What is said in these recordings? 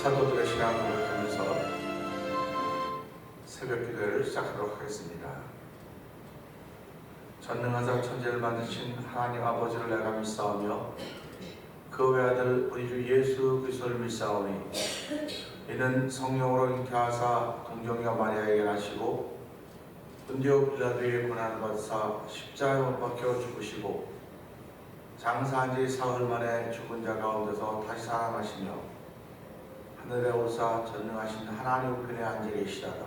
사도들의 신앙을 고백하면서 새벽 기도회를 시작하도록 하겠습니다. 전능하사 천지를 만드신 하나님 아버지를 내가 믿사오며 그 외아들 우리 주 예수 그리스도를 믿사오니 이는 성령으로 잉태하사 동정녀 마리아에게 나시고 본디오 빌라도의 고난을 받으사 십자가에 못 박혀 죽으시고 장사한 지 사흘 만에 죽은 자 가운데서 다시 살아나시며 하늘에 오르사 전능하신 하나님 우편에 앉아 계시다가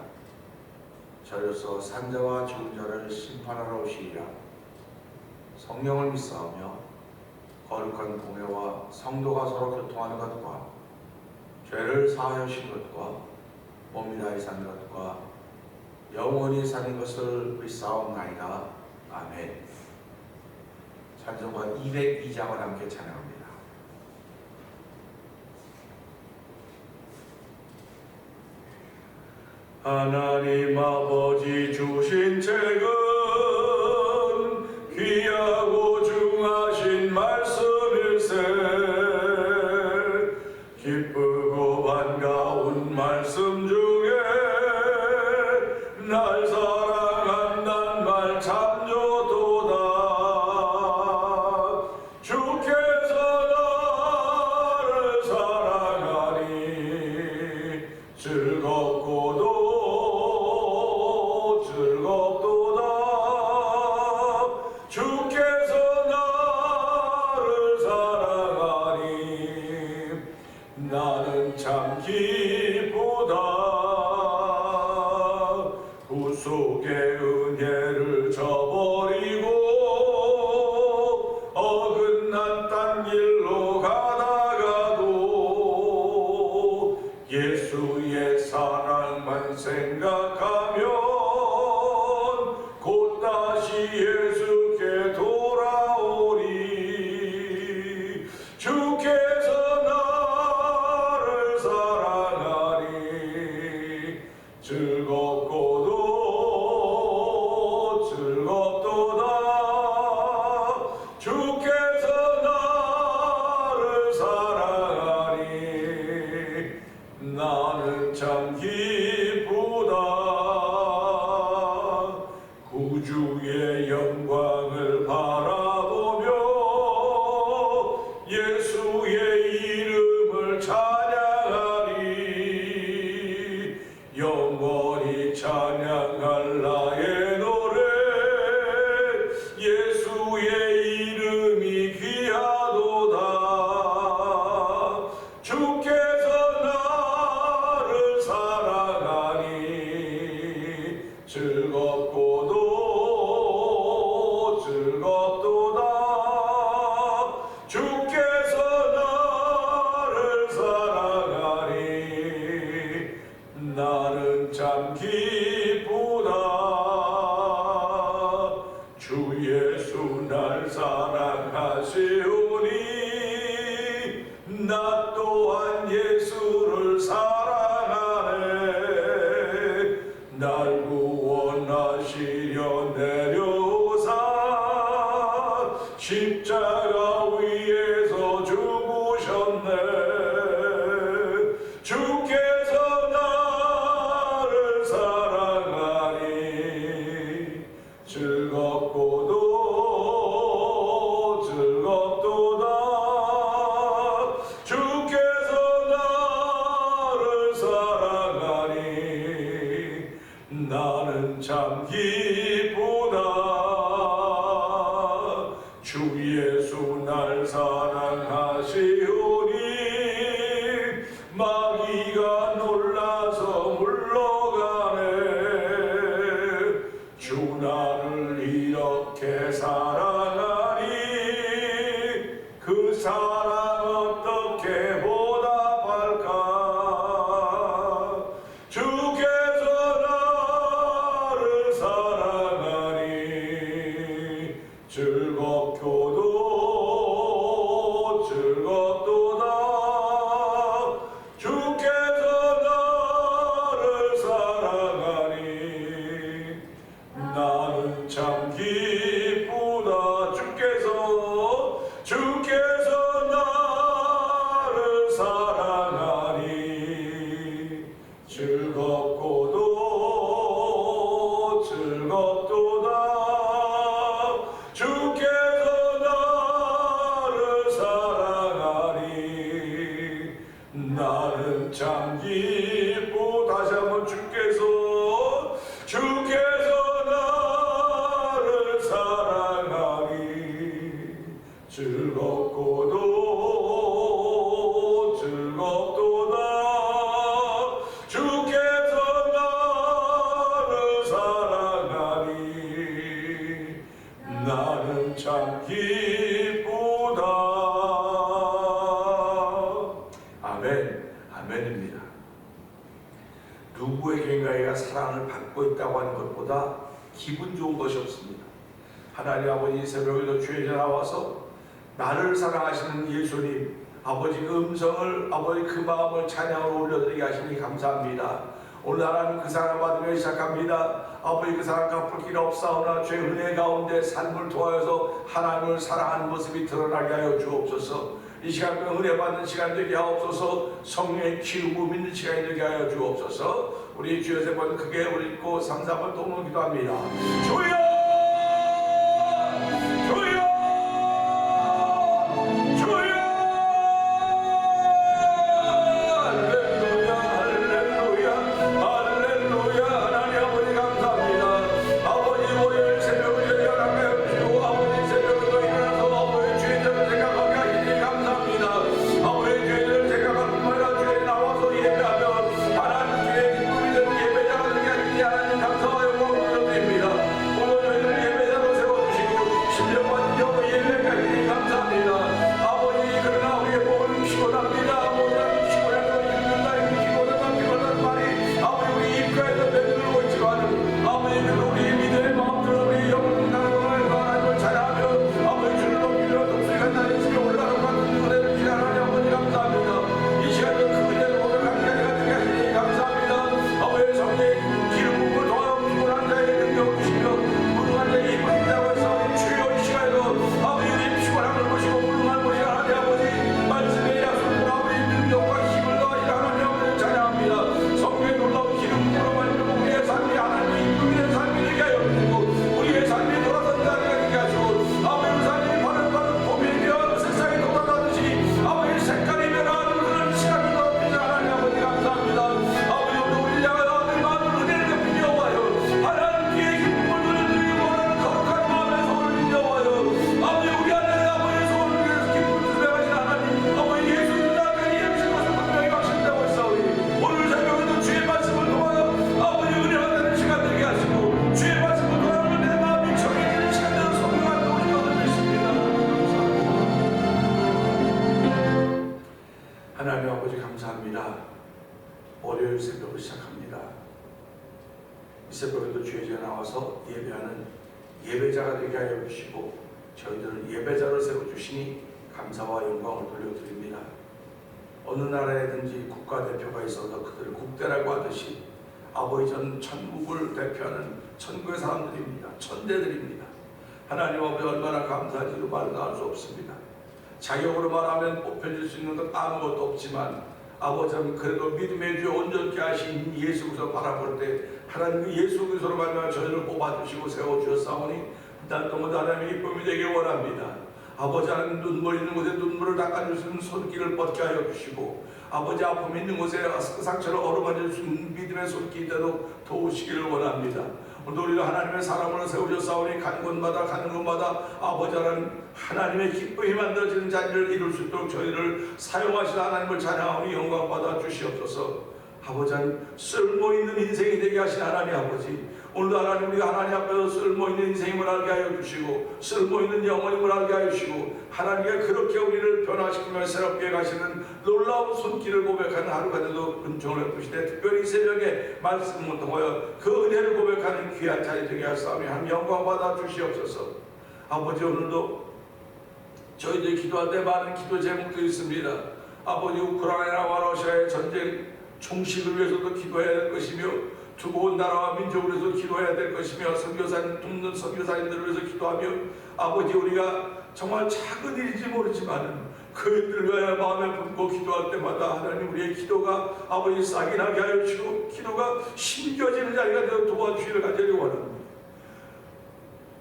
저로서 산자와 죽은 자를 심판하러 오시리라. 성령을 믿사오며 거룩한 공회와 성도가 서로 교통하는 것과 죄를 사하여 주신 것과 몸이 다히 산 것과 영원히 사는 것을 믿사옵나이다. 아멘. 찬송가 202장을 함께 찬양합니다. 하나님 아버지 주신 책은 귀하고 중하신 말씀일세. 기쁘고 반가운 말씀 중에 날 사랑한단 말 참 좋도다. 주께서 나를 사랑하니 즐겁고도 주께서 나를 사랑하니 나는 참 기쁘다. 구속의 은혜를 저버리고 어긋난 딴 길로 가다가도 예수의 사랑만 생각하면 곧 다시 예수께 돌아오리. 주께서 나를 사랑하니 즐겁고도 즐겁도다. 주께서 나를 사랑하니 나는 참 기쁘다. 구주의 영광을 바라보며 예수의 이름을 찬양하리. 영원히 찬양할 나의 노래 예수의 이름이 귀하도다. 주께서 나를 사랑하니 즐겁고도 즐겁도다. 주께서 나를 사랑하니 나는 참 기쁘다. 주 예수 날 사랑하시오니 나 또한 예수를 사랑하네. 날 구원하시려 내려오사 십자가 위에서 죽으셨네. 주께서 나를 사랑하니 즐겁고도 즐겁도다. 주께서 나를 사랑하니 나는 참 기쁘다. 주 예수 날 사랑하시오니 마귀가 놀라서 물러가네. 주 나를 이렇게 사랑하니 그 사랑 어떻게 보답할까. 주께서 나를 사랑하니 참 기쁘. 다시 한번 주께서 나를 사랑하니 즐겁고도 즐겁도다. 주께서 나를 사랑하니 나는 참 기쁘다. 아멘. 아멘입니다. 누구에게인가가 사랑을 받고 있다고 하는 것보다 기분 좋은 것이 없습니다. 하나님 아버지, 새벽에도 주에 나와서 나를 사랑하시는 예수님, 아버지 그 음성을, 아버지 그 마음을 찬양으로 올려드리게 하시니 감사합니다. 오늘 하나님 그 사랑을 받으며 시작합니다. 아버지 그 사랑 갚을 길 없사오나 죄 은혜 가운데 삶을 통하여서 하나님을 사랑하는 모습이 드러나게 하여 주옵소서. 이 시간 은혜 받는 시간 되게 하옵소서. 성령의 기름 믿는 시간이 되게 하여 주옵소서. 우리 주여 세 번 크게 우리 있고 3, 4번 동로 기도합니다. 주여! 하나님 아버지 감사합니다. 월요일 새벽을 시작합니다. 이 새벽에도 주의에 나와서 예배하는 예배자가 되게 하여 주시고 저희들은 예배자를 세워주시니 감사와 영광을 돌려드립니다. 어느 나라에든지 국가대표가 있어서 그들을 국대라고 하듯이 아버지 전 천국을 대표하는 천국의 사람들입니다. 천대들입니다. 하나님 아버지 얼마나 감사한지도 말로 할 수 없습니다. 자격으로 말하면 뽑혀질 수 있는 것 아무것도 없지만 아버지는 그래도 믿음의 주 온전케 하신 예수 그리스도 바라볼 때 하나님 그 예수 그리스도로 말미암아 저희를 뽑아주시고 세워주셨사오니 난 너무 하나님의 기쁨이 되길 원합니다. 아버지 하나님 눈물 있는 곳에 눈물을 닦아주시는 손길을 뻗게 하여 주시고 아버지 아픔 있는 곳에 상처를 어루만질 수 있는 믿음의 손길이 되도록 도우시기를 원합니다. 오늘도 우리가 하나님의 사람으로 세우셨사오니 가는 곳마다 아버지 하나님의 기쁨이 만들어지는 자리를 이룰 수 있도록 저희를 사용하시는 하나님을 찬양하오니 영광받아 주시옵소서. 아버지 하나님 쓸모있는 인생이 되게 하신 하나님 아버지, 오늘도 하나님 우리가 하나님 앞에서 쓸모있는 인생임을 알게 하여 주시고 쓸모있는 영혼임을 알게 하여 주시고 하나님께 그렇게 우리를 변화시키며 새롭게 가시는 놀라운 손길을 고백하는 하루가 되도록 은총을 베푸시되 특별히 새벽에 말씀을 통하여 그 은혜를 고백하는 귀한 자리 되게 하사오니 하나님 영광 받아 주시옵소서. 아버지 오늘도 저희들이 기도할 때 많은 기도 제목들이 있습니다. 아버지 우크라이나와 러시아의 전쟁 종식을 위해서도 기도해야 될 것이며 두고 온 나라와 민족을 위해서 기도해야 될 것이며 선교사님 돕는 선교사님들을 위해서 기도하며 아버지 우리가 정말 작은 일인지 모르지만 그들을 위하여 마음에 품고 기도할 때마다 하나님 우리의 기도가 아버지 싹이 나게 하여 주시고 기도가 심겨지는 자리가 되어 도와주시기를 간절히 원합니다.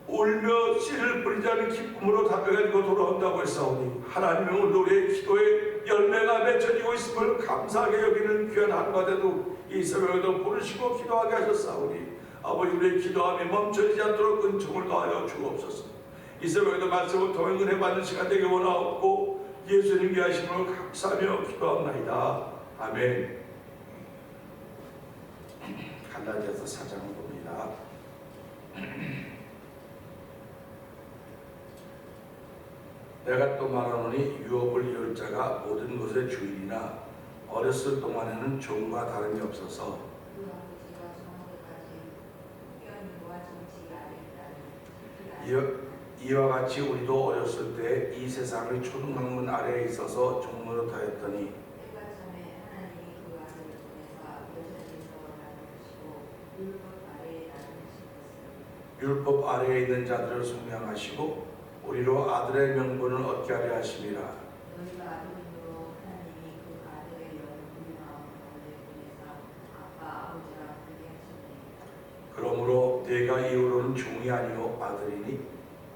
울며 씨를 뿌리지 않은 기쁨으로 답변가지고 돌아온다고 했사오니 하나님은 오늘 우리의 기도에 열매가 맺혀지고 있음을 감사하게 여기는 귀한 한가대도 이 새벽에도 부르시고 기도하게 하셨사오니 아버지 우리의 기도함이 멈춰지지 않도록 은총을 더하여 주옵소서. 이 새벽에도 말씀을 통해 은혜 받는 시간 되기 원하옵고 예수님 귀하심을 감사하며 기도합나이다. 아멘. 갈라디아서 4장을 봅니다. 내가 또 말하노니 유업을 이을 자가 모든 것의 주인이나 어렸을 동안에는 종과 다름이 없어서 이와 같이 우리도 어렸을 때 이 세상의 초등학문 아래에 있어서 종노릇하였더니 율법 아래에 있는 자들을 속량하시고 우리로 아들의 명분을 얻게 하려 하심이라. 그러므로 네가 이후로는 종이 아니요 아들이니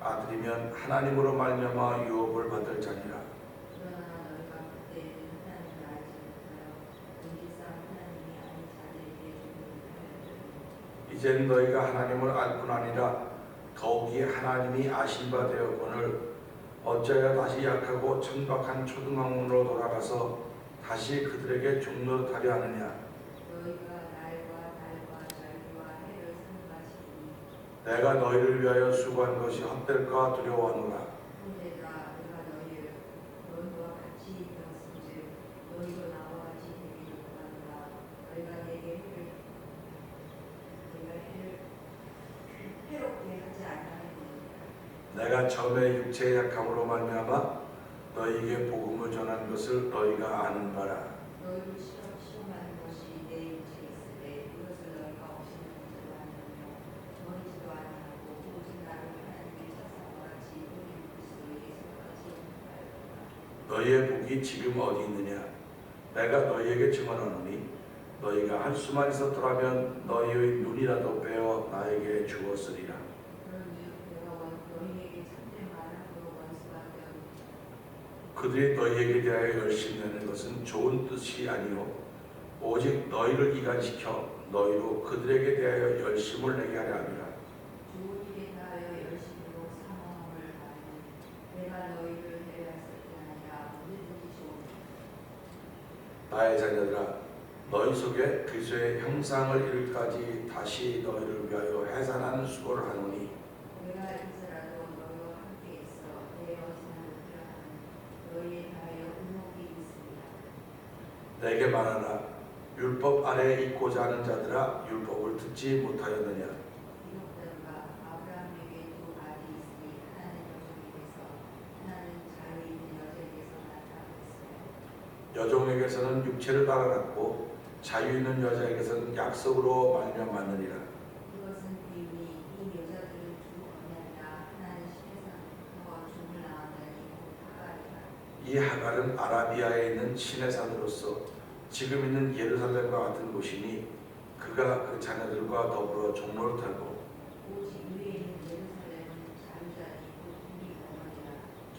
아들이면 하나님으로 말미암아 유업을 받을 자니라. 이젠 너희가 하나님을 알 뿐 아니라 더욱이 하나님이 아신 바 되었거늘 어찌하여 다시 약하고 천박한 초등학문으로 돌아가서 다시 그들에게 종노릇하려 하느냐. 내가 너희를 위하여 수고한 것이 헛될까 두려워하노라. 내가 처음에 육체의 약함으로 말미암아 너희에게 복음을 전한 것을 너희가 아는 바라. 너희의 복이 지금 어디 있느냐? 내가 너희에게 증언하노니 너희가 할 수만 있었더라면 너희의 눈이라도 빼어 나에게 주었으리라. 그들이 너희에게 대하여 열심히 하는 것은 좋은 뜻이 아니요 오직 너희를 이간시켜 너희로 그들에게 대하여 열심을 내게 하려 함이라. 나의 자녀들아, 너희 속에 그리스도의 형상을 이룰까지 다시 너희를 위하여 해산하는 수고를 하노니 내게 말하라. 율법 아래에 있고자 하는 자들아, 율법을 듣지 못하였느냐? 여종에게서는 육체를 따라갔고 자유 있는 여자에게서는 약속으로 말미암았느니라. 이 하갈은 아라비아에 있는 신의 산으로서 지금 있는 예루살렘과 같은 곳이니 그가 그 자녀들과 더불어 종노릇하고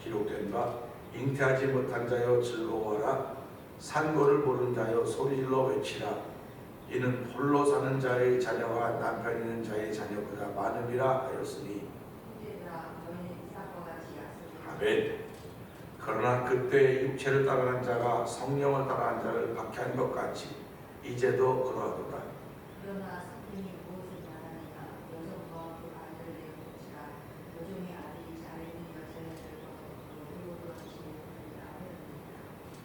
기록된 바 잉태하지 못한 자여 즐거워하라. 산고를 모르는 자여 소리질러 외치라. 이는 홀로 사는 자의 자녀와 남편 있는 자의 자녀보다 많음이라 하였으니 아멘. 그러나 그때 육체를 따라간 자가 성령을 따라간 자를 박해한 것 같이 이제도 그러하도다.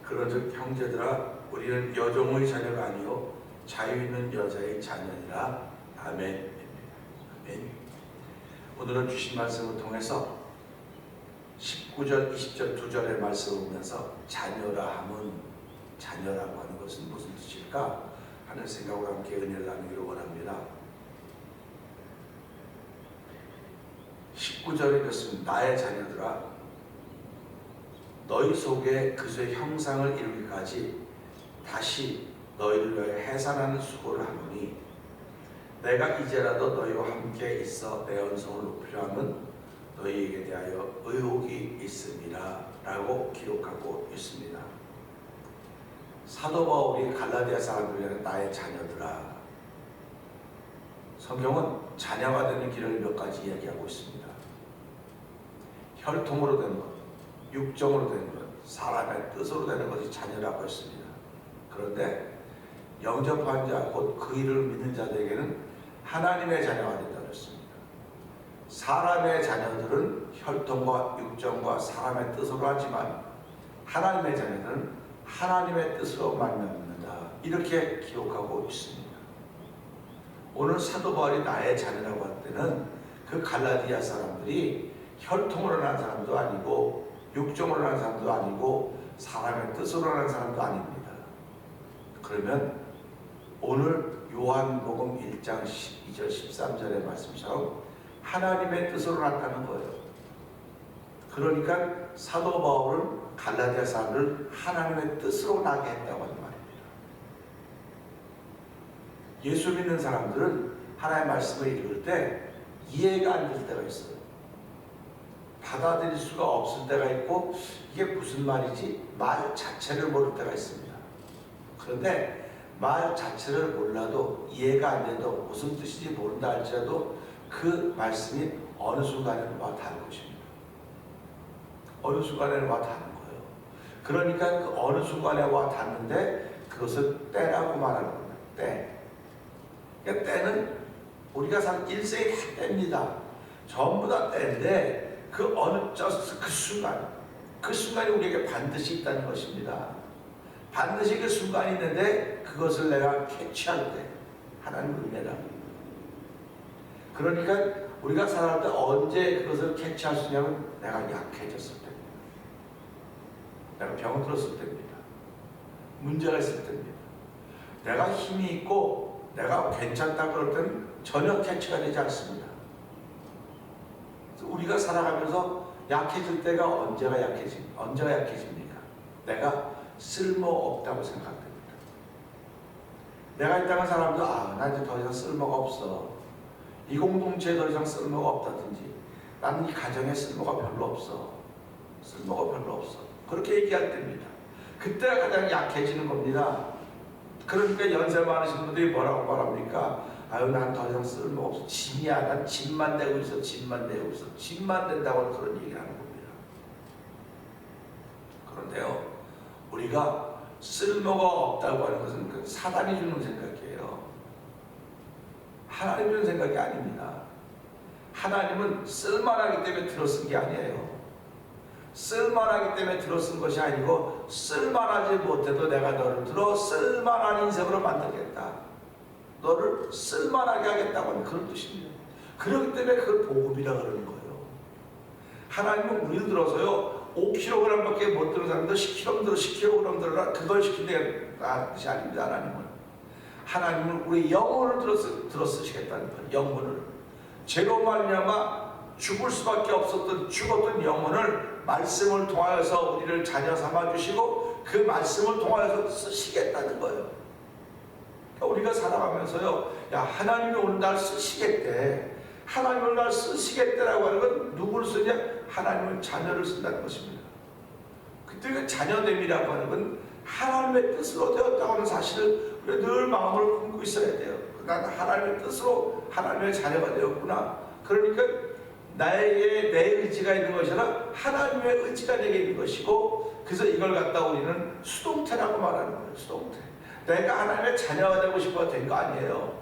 그런즉 형제들아, 우리는 여종의 자녀가 아니요 자유 있는 여자의 자녀니라. 아멘. 아멘. 오늘은 주신 말씀을 통해서 19절, 20절 두 절의 말씀을 보면서 자녀라 함은 자녀라고 하는 것은 무슨 뜻일까 하는 생각으로 함께 은혜를 나누기를 원합니다. 19절에 그렇습니다. 나의 자녀들아, 너희 속에 그리스도의 형상을 이루기까지 다시 너희를 위하여 해산하는 수고를 하노니 내가 이제라도 너희와 함께 있어 내 언성을 높이려 함은 너희에게 대하여 의혹이 있습니다 라고 기록하고 있습니다. 사도 바울이 갈라디아 사람들에게는 나의 자녀들아. 성경은 자녀가 되는 길을 몇 가지 이야기하고 있습니다. 혈통으로 되는 것, 육정으로 되는 것, 사람의 뜻으로 되는 것이 자녀라고 했습니다. 그런데 영접한 자, 곧 그 이름을 믿는 자들에게는 하나님의 자녀가 된다고 했습니다. 사람의 자녀들은 혈통과 육정과 사람의 뜻으로 하지만 하나님의 자녀들은 하나님의 뜻으로 말미암는다. 이렇게 기록하고 있습니다. 오늘 사도 바울이 나의 자녀라고 할 때는 그 갈라디아 사람들이 혈통으로 난 사람도 아니고 육정으로 난 사람도 아니고 사람의 뜻으로 난 사람도 아닙니다. 그러면 오늘 요한복음 1장 12절 13절의 말씀처럼 하나님의 뜻으로 났다는 거예요. 그러니까 사도 바울은 갈라디아 사람을 하나님의 뜻으로 나게 했다고 하는 말입니다. 예수 믿는 사람들은 하나님의 말씀을 읽을 때 이해가 안 될 때가 있어요. 받아들일 수가 없을 때가 있고 이게 무슨 말이지? 말 자체를 모를 때가 있습니다. 그런데 말 자체를 몰라도 이해가 안 돼도 무슨 뜻인지 모른다 할지라도 그 말씀이 어느 순간에는 와 닿는 것입니다. 어느 순간에는 와 닿는 거예요. 그러니까 그 어느 순간에 와 닿는데 그것을 때라고 말하는 겁니다. 때. 그러니까 때는 우리가 산 일생이 다 때입니다. 전부 다 때인데 그 어느 그 순간이 우리에게 반드시 있다는 것입니다. 반드시 그 순간이 있는데 그것을 내가 캐치할 때 하나님의 은혜다. 그러니까 우리가 살아갈 때 언제 그것을 캐치할 수 있냐면 내가 약해졌을 때입니다. 내가 병을 들었을 때입니다. 문제가 있을 때입니다. 내가 힘이 있고 내가 괜찮다 그럴 때는 전혀 캐치가 되지 않습니다. 우리가 살아가면서 약해질 때가 언제가 약해집니까? 내가 쓸모없다고 생각됩니다. 내가 있다는 사람도 나 이제 더 이상 쓸모가 없어. 이 공동체에 더 이상 쓸모가 없다든지 나는 이 가정에 쓸모가 별로 없어. 그렇게 얘기할 때입니다. 그때가 가장 약해지는 겁니다. 그러니까 연세 많으신 분들이 뭐라고 말합니까? 난 더 이상 쓸모가 없어. 짐이야. 난 짐만 되고 있어. 짐만 된다고 그런 얘기를 하는 겁니다. 그런데요, 우리가 쓸모가 없다고 하는 것은 그 사단이 주는 생각이에요. 하나님 주는 생각이 아닙니다. 하나님은 쓸만하기 때문에 들어쓴 게 아니에요. 쓸만하기 때문에 들어쓴 것이 아니고 쓸만하지 못해도 내가 너를 들어 쓸만한 인생으로 만들겠다. 너를 쓸만하게 하겠다고 하는 그런 뜻입니다. 그렇기 때문에 그걸 복음이라 그러는 거예요. 하나님은 우리를 들어서요 5kg밖에 못 드는 사람들 10kg 들어라 그걸 시킨다는 뜻이 아닙니다. 하나님은 우리 영혼을 들어 쓰시겠다는 거예요. 영혼을 죄로 말미암아 죽을 수밖에 없었던 죽었던 영혼을 말씀을 통하여서 우리를 자녀 삼아 주시고 그 말씀을 통하여서 쓰시겠다는 거예요. 우리가 살아가면서요, 하나님이 오늘 날 쓰시겠대. 하나님을 날 쓰시겠다라고 하는 건 누구를 쓰냐? 하나님을 자녀를 쓴다는 것입니다. 그때 그 자녀됨이라고 하는 건 하나님의 뜻으로 되었다고 하는 사실을 우리가 늘 마음을 품고 있어야 돼요. 나는 하나님의 뜻으로 하나님의 자녀가 되었구나. 그러니까 나에게 내 의지가 있는 것이 아니라 하나님의 의지가 내게 있는 것이고, 그래서 이걸 갖다 우리는 수동태라고 말하는 거예요. 수동태. 내가 하나님의 자녀가 되고 싶어 된 거 아니에요.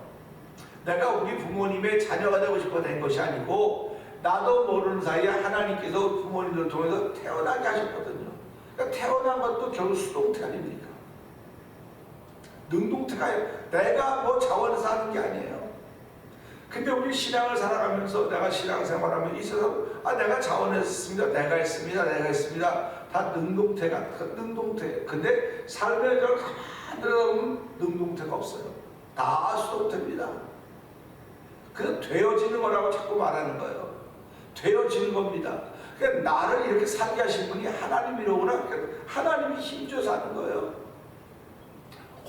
내가 우리 부모님의 자녀가 되고 싶어 된 것이 아니고 나도 모르는 사이에 하나님께서 부모님들을 통해서 태어나게 하셨거든요. 그러니까 태어난 것도 결국 수동태 아닙니까? 능동태가 내가 뭐 자원해서 하는 게 아니에요. 근데 우리 신앙을 살아가면서 내가 신앙생활하면 이 세상 내가 자원했습니다. 내가 했습니다. 다 능동태가 능동태. 근데 삶의 절 가만히 들어보면 능동태가 없어요. 다 수동태입니다. 그래서 되어지는 거라고 자꾸 말하는 거예요. 되어지는 겁니다. 그러니까 나를 이렇게 살게 하신 분이 하나님이로구나. 그러니까 하나님이 힘줘서 하는 거예요.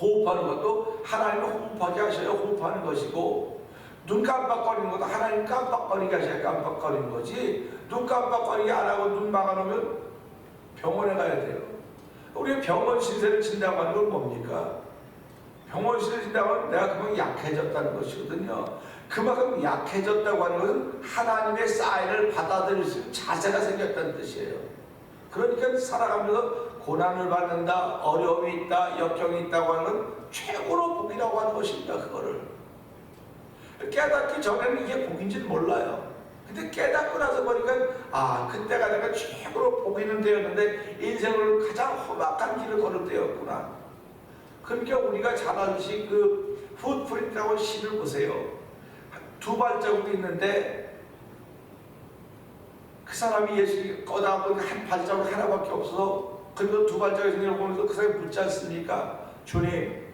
호흡하는 것도 하나님이 호흡하게 하셔야 호흡하는 것이고, 눈 깜빡거리는 것도 하나님 깜빡거리게 하셔야 깜빡거리는 거지, 눈 깜빡거리게 안 하고 눈 막아놓으면 병원에 가야 돼요. 우리가 병원 신세를 진다고 하는 건 뭡니까? 병원 신세를 진다고 하면 내가 그만큼 약해졌다는 것이거든요. 그만큼 약해졌다고 하는 것은 하나님의 사인을 받아들일 수 있는 자세가 생겼다는 뜻이에요. 그러니까 살아가면서 고난을 받는다, 어려움이 있다, 역경이 있다고 하는 건 최고로 복이라고 하는 것입니다. 그거를 깨닫기 전에는 이게 복인지는 몰라요. 근데 깨닫고 나서 보니까 그때가 내가 최고로 복 있는 때였는데 인생을 가장 험악한 길을 걸을 때였구나. 그러니까 우리가 잘 알듯이 그 풋프린트라고 시를 보세요. 두 발자국이 있는데 그 사람이 예수를 꺼다보니 한 발자국 하나밖에 없어. 그리고 두 발자국이 생겨보면서 그 사람이 묻지 않습니까? 주님,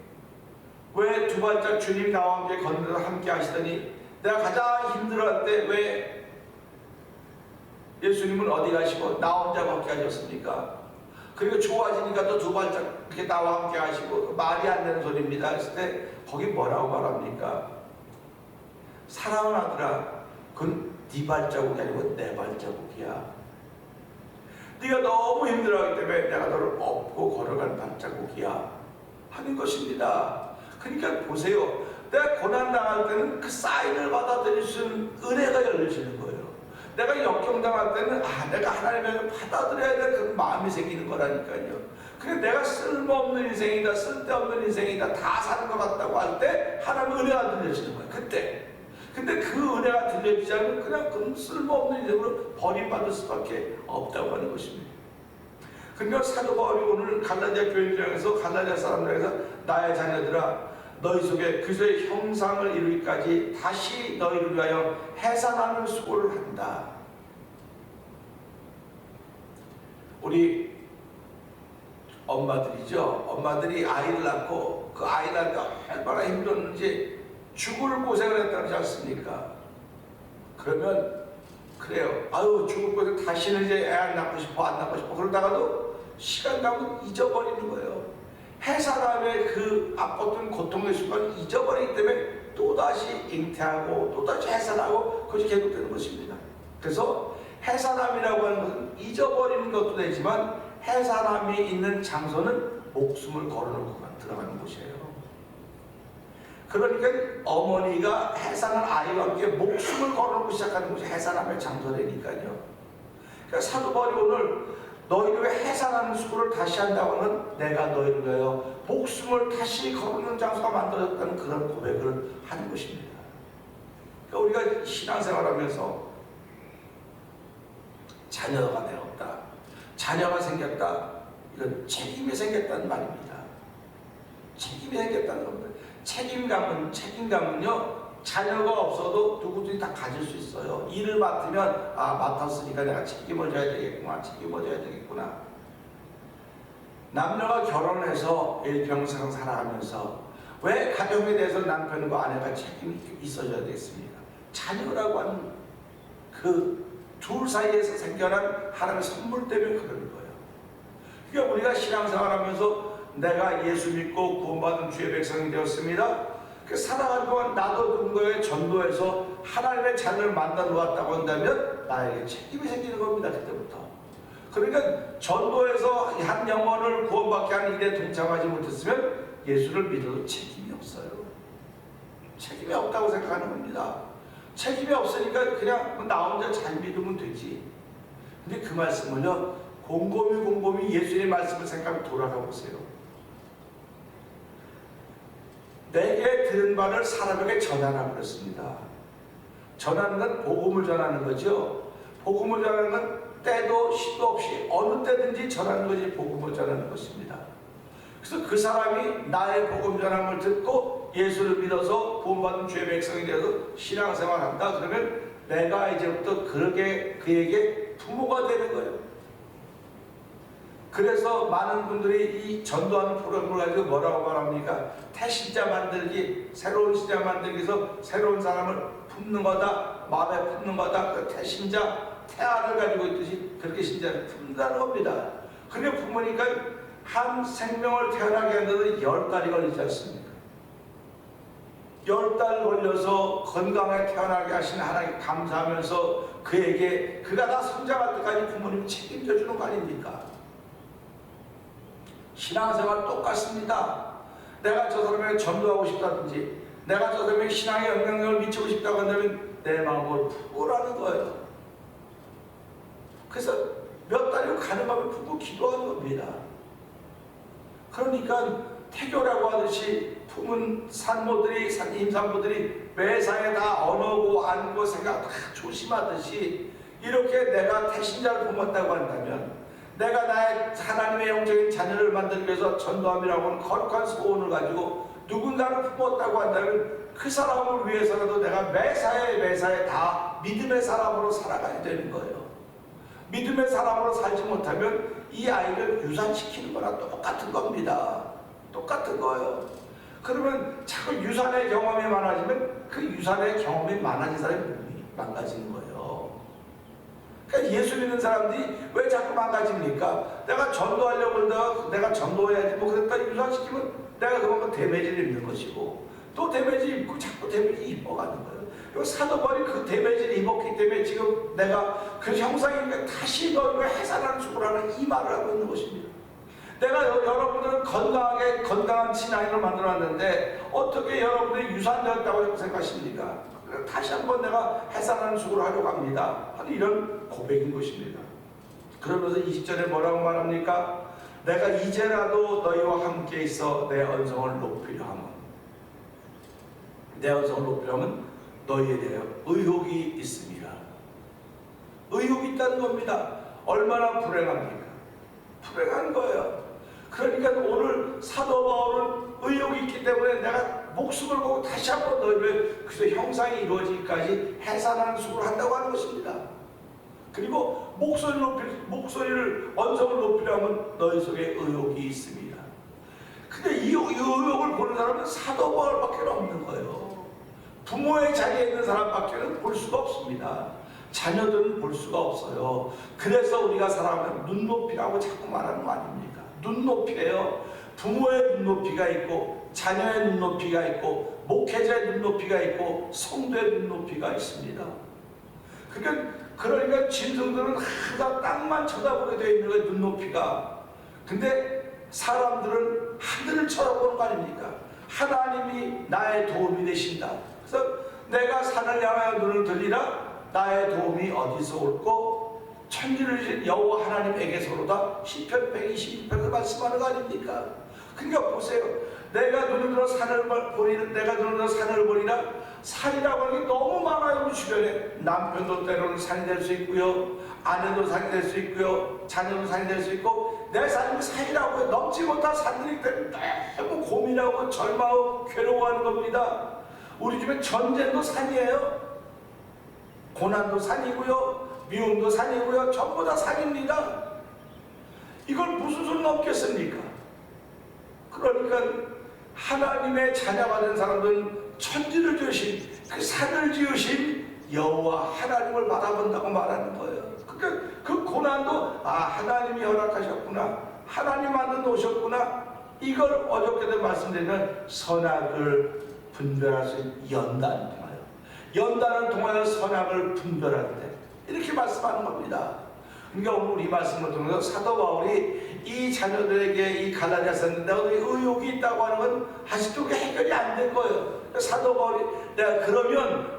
왜 두 발자국 주님이 나와 함께 걷는 함께 하시더니 내가 가장 힘들어할 때 왜 예수님은 어디 가시고 나 혼자 걷게 하셨습니까? 그리고 좋아지니까 또 두 발자국 이렇게 나와 함께 하시고 말이 안 되는 소리입니다. 했을 때 거기 뭐라고 말합니까? 사랑하는 아들아, 그건 네 발자국이 아니고 내 발자국이야. 네가 너무 힘들어하기 때문에 내가 너를 업고 걸어간 발자국이야 하는 것입니다. 그러니까 보세요. 내가 고난당할 때는 그 사인을 받아들일 수 있는 은혜가 열려지는 거예요. 내가 역경당할 때는 내가 하나님을 받아들여야 될 그 마음이 생기는 거라니까요. 그래 내가 쓸모없는 인생이다, 쓸데없는 인생이다, 다 사는 것 같다고 할 때 하나님 은혜가 들려지는 거예요. 그때. 근데 그 은혜가 들려지지 않으면 그냥 그 쓸모없는 인생으로 버림받을 수밖에 없다고 하는 것입니다. 그러니까 사도 바울이 오늘 갈라디아 교인들에게서 갈라디아 사람들에게서 나의 자녀들아 너희 속에 그리스도의 형상을 이루기까지 다시 너희를 위하여 해산하는 수고를 한다. 우리 엄마들이죠. 엄마들이 아이를 낳고 그 아이 낳을 때 얼마나 힘들었는지 죽을 고생을 했다지 않습니까? 그러면 그래요. 죽을 고생 다시는 이제 애 안 낳고 싶어 안 낳고 싶어 그러다가도 시간 가면 잊어버리는 거예요. 해산함의 그 아팠던 고통의 순간을 잊어버리기 때문에 또다시 잉태하고 또다시 해산하고 그것이 계속되는 것입니다. 그래서 해산함이라고 하는 것은 잊어버리는 것도 되지만 해산함이 있는 장소는 목숨을 걸어놓고 들어가는 곳이에요. 그러니까 어머니가 해산한 아이와 함께 목숨을 걸어놓고 시작하는 것이 해산함의 장소라니까요. 그러니까 사도 바울이 오늘 너희를 위해 해산하는 수고를 다시 한다고 하면 내가 너희를 위하여 목숨을 다시 걸어놓는 장소가 만들어졌다는 그런 고백을 하는 것입니다. 그러니까 우리가 신앙생활하면서 자녀가 되었다, 자녀가 생겼다, 이건 책임이 생겼다는 말입니다. 책임이 생겼다는 겁니다. 책임감은요, 자녀가 없어도 누구든지 다 가질 수 있어요. 일을 맡으면 맡았으니까 내가 책임을 져야 되겠구나, 책임을 져야 되겠구나. 남녀가 결혼해서 일평생 살아가면서 왜 가정에 대해서 남편과 아내가 책임이 있어줘야 되겠습니까? 자녀라고 하는 그 둘 사이에서 생겨난 하나님의 선물 때문에 그러는 거예요. 그러니까 우리가 신앙생활하면서 내가 예수 믿고 구원받은 주의 백성이 되었습니다. 그 살아가는 동안 나도 누군가의 전도해서 하나님의 자녀를 만나 놓았다고 한다면 나에게 책임이 생기는 겁니다. 그때부터. 그러니까 전도해서 한 영혼을 구원받게 하는 일에 동참하지 못했으면 예수를 믿어도 책임이 없어요. 책임이 없다고 생각하는 겁니다. 책임이 없으니까 그냥 나 혼자 잘 믿으면 되지. 근데 그 말씀을요, 곰곰이 예수님의 말씀을 생각하고 돌아가 보세요. 내게 들은 바를 사람에게 전하라 그랬습니다. 전하는 건 복음을 전하는 거죠. 복음을 전하는 건 때도 시도 없이 어느 때든지 전하는 것이 복음을 전하는 것입니다. 그래서 그 사람이 나의 복음 전함을 듣고 예수를 믿어서 구원받은 주의 백성이 되어서 신앙생활한다 그러면 내가 이제부터 그에게 부모가 되는 거예요. 그래서 많은 분들이 이 전도하는 프로그램을 가지고 뭐라고 말합니까? 태신자 만들기, 새로운 신자 만들기에서 새로운 사람을 품는 거다, 마음에 품는 거다. 그 태신자, 태아를 가지고 있듯이 그렇게 신자를 품는다는 겁니다. 그게 부모니까 한 생명을 태어나게 하는데도 10달이 걸리지 않습니까? 10달 걸려서 건강하게 태어나게 하신 하나님께 감사하면서 그에게 그가 다 성장할 때까지 부모님이 책임져 주는 거 아닙니까? 신앙생활 똑같습니다. 내가 저 사람에게 전도하고 싶다든지 내가 저 사람에게 신앙의 영향력을 미치고 싶다고 한다면 내 마음을 품으라는 거예요. 그래서 몇 달이고 가는 마음을 품고 기도하는 겁니다. 그러니까 태교라고 하듯이 품은 산모들이, 임산부들이 매사에 다 언어고 안고 생각 다 조심하듯이 이렇게 내가 태신자를 품었다고 한다면 내가 나의 하나님의 영적인 자녀를 만들기 위해서 전도함이라고 하는 거룩한 소원을 가지고 누군가를 품었다고 한다면 그 사람을 위해서라도 내가 매사에 다 믿음의 사람으로 살아가야 되는 거예요. 믿음의 사람으로 살지 못하면 이 아이를 유산시키는 거랑 똑같은 겁니다. 똑같은 거예요. 그러면 자꾸 유산의 경험이 많아지면 그 유산의 경험이 많아진 사람이 몸이 망가지는 거예요. 그러니까 예수 믿는 사람들이 왜 자꾸 망가집니까? 내가 전도하려고 그러다가 내가 전도해야지 뭐 그랬다 유산시키면 내가 그만큼 데미지를 입는 것이고 또 데미지 입고 자꾸 데미지 입어가는 거예요. 그리고 사도 바울이 그 데미지를 입었기 때문에 지금 내가 그 형상이니까 다시 너희가 해산하는 축을 하는 이 말을 하고 있는 것입니다. 내가 여러분들은 건강한 신앙인을 만들어놨는데 어떻게 여러분들이 유산되었다고 생각하십니까? 다시 한번 내가 해산하는 축을 하려고 합니다. 하는 이런 고백인 것입니다. 그러면서 20절에 뭐라고 말합니까? 내가 이제라도 너희와 함께 있어 내 언성을 높이려 함은 내 언성을 높이려 함은 너희에 대하여 의욕이 있습니다. 의욕이 있다는 겁니다. 얼마나 불행합니까? 불행한 거예요. 그러니까 오늘 사도 바울은 의욕이 있기 때문에 내가 목숨을 걸고 다시 한번 너희를 그래서 형상이 이루어지기까지 해산하는 수고를 한다고 하는 것입니다. 그리고 목소리를 언성을 높이려면 너희 속에 의욕이 있습니다. 근데 이 의욕을 보는 사람은 사도 바울밖에 없는 거예요. 부모의 자리에 있는 사람밖에는 볼 수가 없습니다. 자녀들은 볼 수가 없어요. 그래서 우리가 살아가면 눈높이라고 자꾸 말하는 거 아닙니까? 눈높이에요. 부모의 눈높이가 있고 자녀의 눈높이가 있고 목회자의 눈높이가 있고 성도의 눈높이가 있습니다. 그러니까 짐승들은 항상 땅만 쳐다보게 되어 있는 거예요. 눈높이가. 근데 사람들은 하늘을 쳐다보는 거 아닙니까? 하나님이 나의 도움이 되신다. 그래서 내가 산을 향하여 눈을 들리라 나의 도움이 어디서 올고 천지를 지은 여호와 하나님에게서로다. 시편 122편에서 말씀하는 거 아닙니까? 그러니까 보세요. 내가 눈을 들어 산을 보리라. 산이라고 하는 게 너무 많아요. 우리 주변에. 남편도 때로는 산이 될 수 있고요, 아내도 산이 될 수 있고요, 자녀도 산이 될 수 있고, 내 삶이 산이라고 해요. 넘지 못한 산들이기 때문에 너무 고민하고 절망하고 괴로워하는 겁니다. 우리 집에 전쟁도 산이에요. 고난도 산이고요, 미움도 산이고요, 전부 다 산입니다. 이걸 무슨 소리 넘겠습니까? 그러니까 하나님의 자녀가 된 사람들은 천지를 지으신, 그 산을 지으신 여호와 하나님을 바라본다고 말하는 거예요. 그러니까 그 고난도 하나님이 허락하셨구나, 하나님 만들어 놓으셨구나. 이걸 어저께도 말씀드리면 선악을 분별할 수 있는 연단을 통하여, 연단을 통하여 선악을 분별하는데 이렇게 말씀하는 겁니다. 그러니까 오늘 이 말씀을 통해서 사도 바울이 이 자녀들에게 이 갈라디아서는 내가 의욕이 있다고 하는 건 아직도 해결이 안 된 거예요. 사도 바울이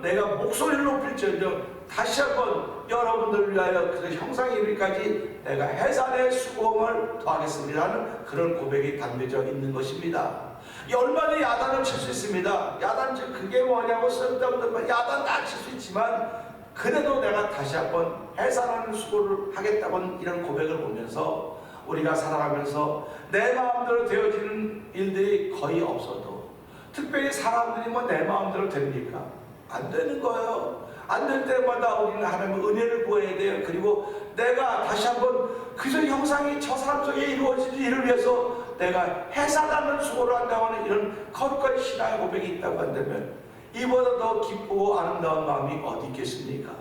내가 목소리를 높일지언정 다시 한번 여러분들을 위하여 그 형상에 이르기까지 내가 해산의 수고함을 더하겠습니다는 그런 고백이 담겨져 있는 것입니다. 얼마나 야단을 칠 수 있습니다. 야단 그게 뭐냐고 쓸데없는 말, 야단 다 칠 수 있지만 그래도 내가 다시 한번 해산하는 수고를 하겠다고 이런 고백을 보면서 우리가 살아가면서 내 마음대로 되어지는 일들이 거의 없어도, 특별히 사람들이 내 마음대로 됩니까? 안 되는 거예요. 안 될 때마다 우리는 하나님의 은혜를 구해야 돼요. 그리고 내가 다시 한번 그저 형상이 저 사람 속에 이루어지는 일을 위해서 내가 해산하는 수고를 한다고 하는 이런 거룩한 신앙의 고백이 있다고 한다면 이보다 더 기쁘고 아름다운 마음이 어디 있겠습니까?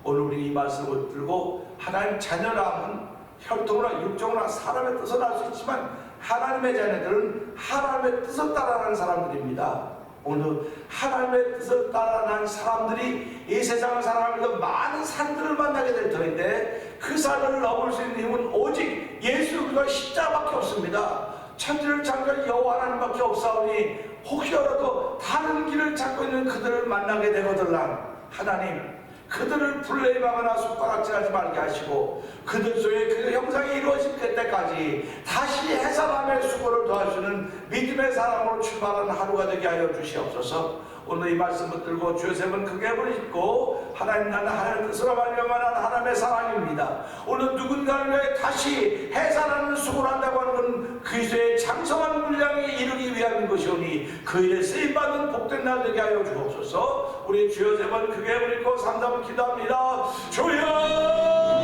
오늘 우리 이 말씀을 들고 하나님 자녀라면 혈통으로 육종으로 사람의 뜻을 알 수 있지만 하나님의 자녀들은 하나님의 뜻을 따라가는 사람들입니다. 오늘 하나님의 뜻을 따라가는 사람들이 이 세상을 살아가면서 많은 산들을 만나게 될 터인데 그 산을 넘을 수 있는 힘은 오직 예수 그리스도의 십자가밖에 없습니다. 천지를 창조한 여호와 하나님밖에 없사오니 혹여라도 다른 길을 찾고 있는 그들을 만나게 되거들랑 하나님 그들을 불레임하거나 손가락질하지 말게 하시고 그들 속에 그 형상이 이루어질 때까지 다시 해산함의 수고를 더할 수 있는 믿음의 사람으로 출발하는 하루가 되게 하여 주시옵소서. 오늘 이 말씀 붙들고 주의 세번 크게 부르짖고 하나님 나는 하나님의 뜻으로 말미암아 하나님의 사랑입니다. 오늘 누군가를 위해 다시 해산하는 수고를 한다고 하는 건 그리스도의 장성한 분량에 이르기 위한 것이오니 그 일에 쓰임받는 복된 날 되게 하여 주옵소서. 우리 주여 세번 크게 부르짖고 삼삼 기도합니다. 주여